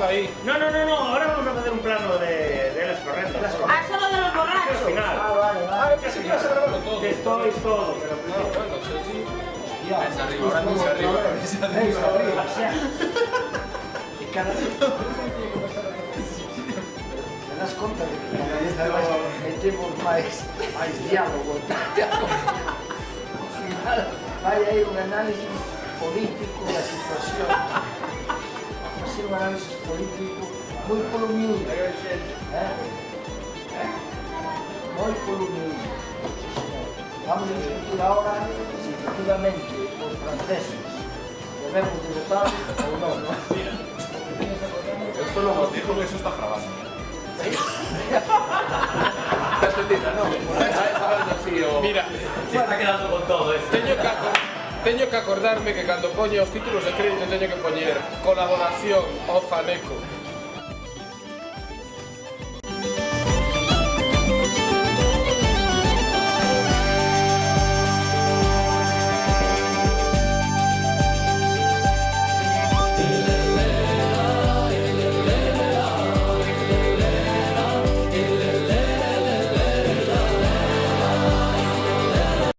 ahí. No, ahora vamos a hacer un plano de las corrientes. Ah, solo de los borrachos. Al final. Ah, pensé que ibas a grabarlo todo. Que todo es todo, pero... Bueno, sí. Mesa arriba, ahora mesa arriba. E cada vez te das conta de que cada vez metemos máis diálogo. Ao final vai aí un análisis político da situación. Vai un análisis político moi polo miúdo. Moi polo miúdo. Vamos a discutir ahora si efectivamente os franceses debemos de votar ou non. Yo solo os digo que eso está grabando. ¿Te has entendido? No. Mira, Se está quedando con todo esto. teño que acordarme que cando poño os títulos de crédito teño que poñer colaboración ao Faneco